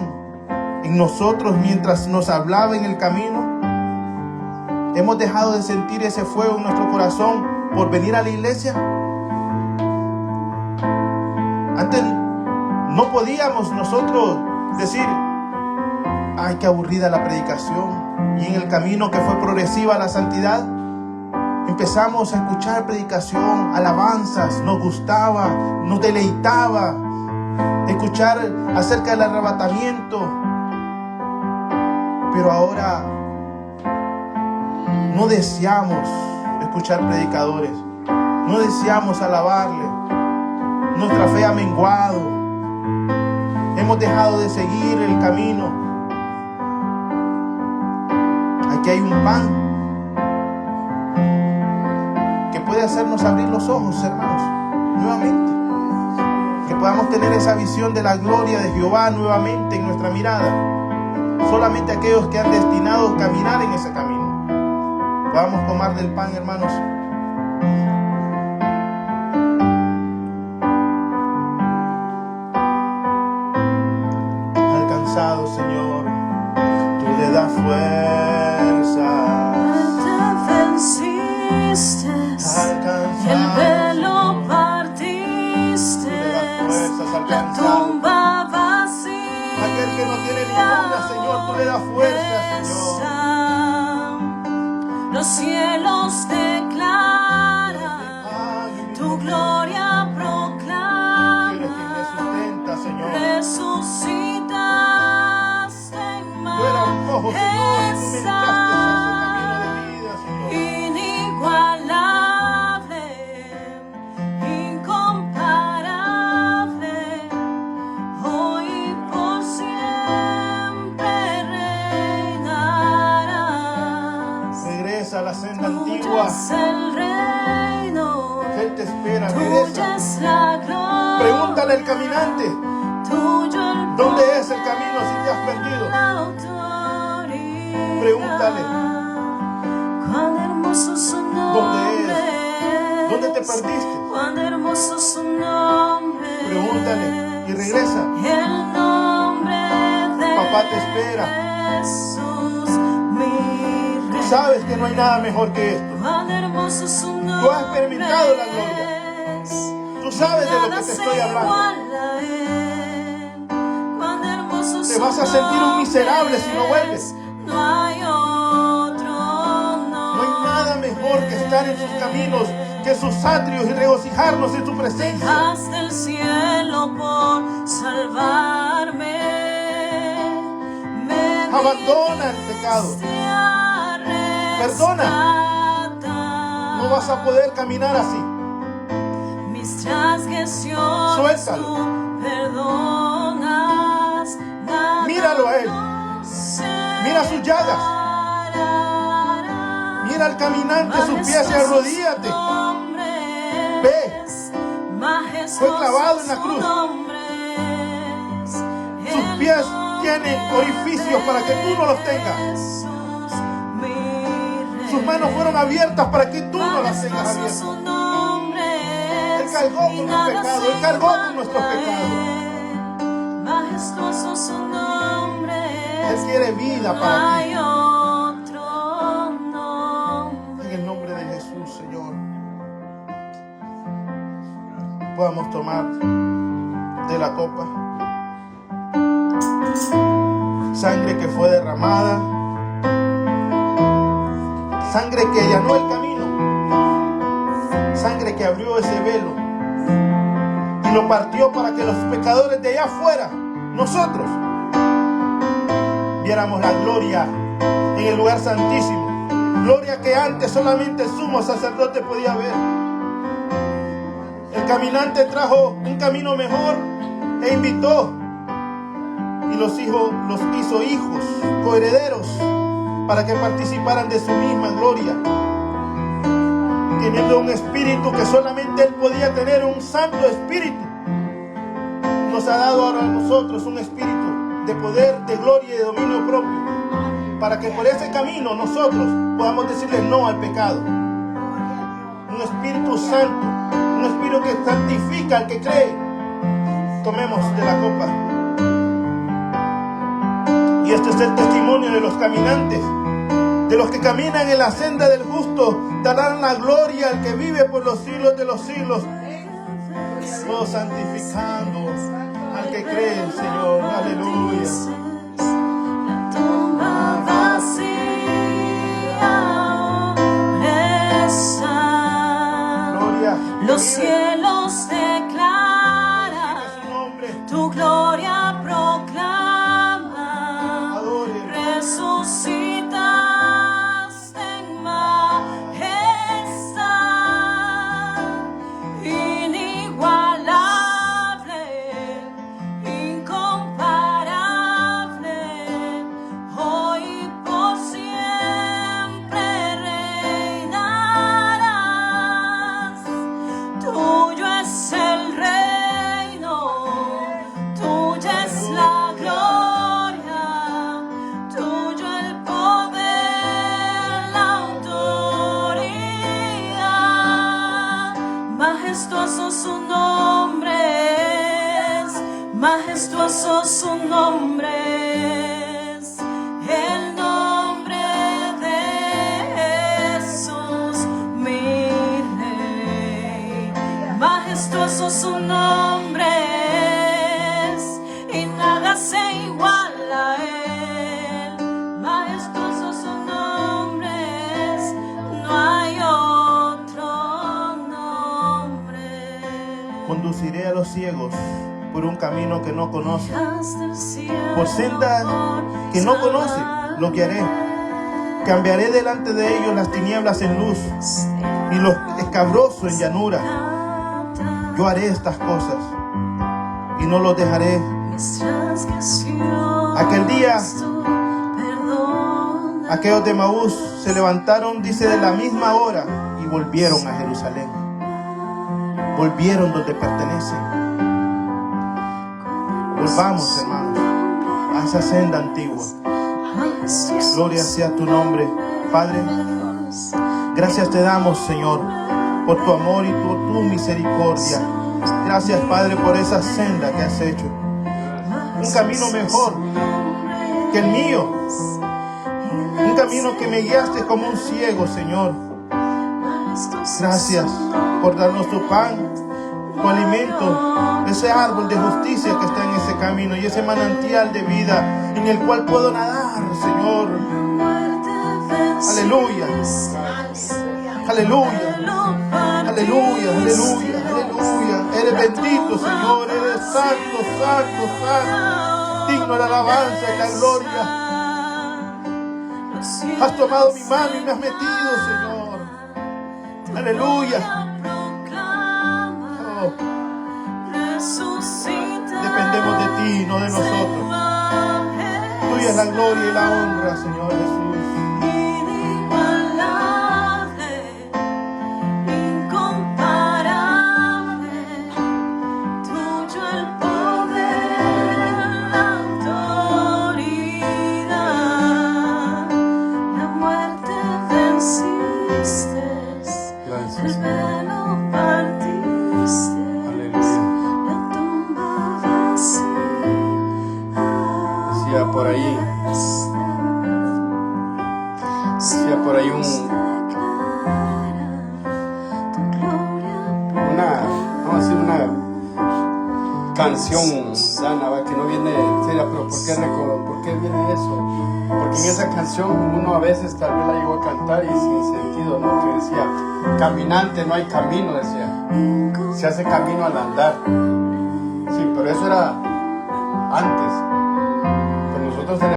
en nosotros mientras nos hablaba en el camino? ¿Hemos dejado de sentir ese fuego en nuestro corazón por venir a la iglesia? Antes no podíamos nosotros decir: ay, qué aburrida la predicación. Y en el camino que fue progresiva a la santidad, empezamos a escuchar predicación, alabanzas, nos gustaba, nos deleitaba escuchar acerca del arrebatamiento. Pero ahora no deseamos escuchar predicadores, no deseamos alabarle. Nuestra fe ha menguado, hemos dejado de seguir el camino. Aquí hay un pan que puede hacernos abrir los ojos, hermanos, nuevamente. Que podamos tener esa visión de la gloria de Jehová nuevamente en nuestra mirada. Solamente aquellos que han destinado a caminar en ese camino. Podamos tomar del pan, hermanos. Alcanzado, Señor, tú le das fuerza. Y el velo partiste, la tumba vacía. Aquel que no tiene ninguna, Señor, tú le das fuerza, Señor. Los cielos declaran, tu gloria proclama. Resucitaste en Tú eras un cojo, Señor, y tú me entraste a ese camino de vida, Señor. Inigualable, incomparable, hoy por siempre reinarás. Regresa a la senda Tuyo antigua. es el reino, Él te espera, tuya regresa. es la gloria. Pregúntale al caminante, Tuyo el ¿dónde es el camino si te has perdido? Pregúntale. Cuán hermoso su nombre. ¿Dónde es? ¿Dónde te perdiste? Cuán hermoso su nombre. Pregúntale y regresa. El nombre de Papá te espera. Jesús, mi Tú Rey. sabes que no hay nada mejor que esto. Cuán hermoso su nombre. Tú has experimentado la gloria. Tú sabes de lo que te estoy hablando. Te vas a sentir un miserable si no vuelves. No hay otro, No hay nada mejor que estar en sus caminos, que sus atrios y regocijarnos en su presencia. Dejaste el cielo por salvarme. Me Abandona el pecado. viniste a Perdona. rescatar. No vas a poder caminar así. Mis transgresiones Suéltalo. tú perdonas. Nada Míralo a él. nos Mira sus llagas. separará. Mira al caminante sus pies y arrodíllate. Ve. Fue clavado en la cruz. Sus pies tienen orificios para que tú no los tengas. Sus manos fueron abiertas para que tú no las tengas abiertas. Él cargó con los pecados. Él cargó con nuestros pecados. Majestuoso su nombre. Él quiere vida No para ti. hay otro nombre. En el nombre de Jesús, Señor. Podamos tomar de la copa. Sangre que fue derramada. Sangre que allanó el camino. Sangre que abrió ese velo. Y lo partió para que los pecadores de allá afuera, nosotros, viéramos la gloria en el lugar santísimo. Gloria que antes solamente el sumo sacerdote podía ver. El caminante trajo un camino mejor e invitó. Y los hizo hijos, coherederos, para que participaran de su misma gloria. teniendo un espíritu que solamente Él podía tener, un santo espíritu, nos ha dado ahora a nosotros un espíritu de poder, de gloria y de dominio propio, para que por ese camino nosotros podamos decirle no al pecado. Un espíritu santo, un espíritu que santifica al que cree. Tomemos de la copa. Y este es el testimonio de los caminantes, de los que caminan en la senda del justo. Darán la gloria al que vive por los siglos de los siglos. Oh, santificando al que cree, Señor. Aleluya. La tumba vacía está. Gloria. Los cielos declaran, Su nombre. tu gloria proclama. Adore. Resucitaste en majestad, inigualable, incomparable, hoy por siempre reinarás. Tuyo es el reino, tuya es la gloria, tuyo el poder, la autoridad. Majestuoso su nombre es, majestuoso su nombre es, el nombre de Jesús, mi Rey. Majestuoso su nombre es, y nada se iguala a él. Majestuoso su nombre es, no hay otro nombre. Conduciré a los ciegos por un camino que no conocen. Por senda que no conoce, lo guiaré. Cambiaré delante de ellos las tinieblas en luz y los escabrosos en llanura. Yo haré estas cosas y no los dejaré. Aquel día, aquellos de Maús se levantaron, dice, de la misma hora y volvieron a Jerusalén. Volvieron donde pertenecen. Volvamos, hermanos, a esa senda antigua. Gloria sea tu nombre, Padre. Gracias te damos, Señor, por tu amor y por tu misericordia. Gracias, Padre, por esa senda que has hecho. Un camino mejor que el mío. Un camino que me guiaste como un ciego, Señor. Gracias por darnos tu pan, tu alimento, ese árbol de justicia que está en ese camino y ese manantial de vida en el cual puedo nadar, Señor. Aleluya. Aleluya. Aleluya, aleluya, aleluya. Eres bendito, Señor. Eres santo, santo, santo. Digno de la alabanza y la gloria. Has tomado mi mano y me has metido, Señor. Aleluya. Oh, dependemos de ti, no de nosotros. Tuya es la gloria y la honra, Señor Jesús. Decía por ahí una canción, Dana, que no viene, pero ¿por qué viene eso? Porque en esa canción uno a veces tal vez la llegó a cantar y sin sentido, ¿no? Que decía, caminante no hay camino, decía, se hace camino al andar. Sí, pero eso era antes. Pero nosotros tenemos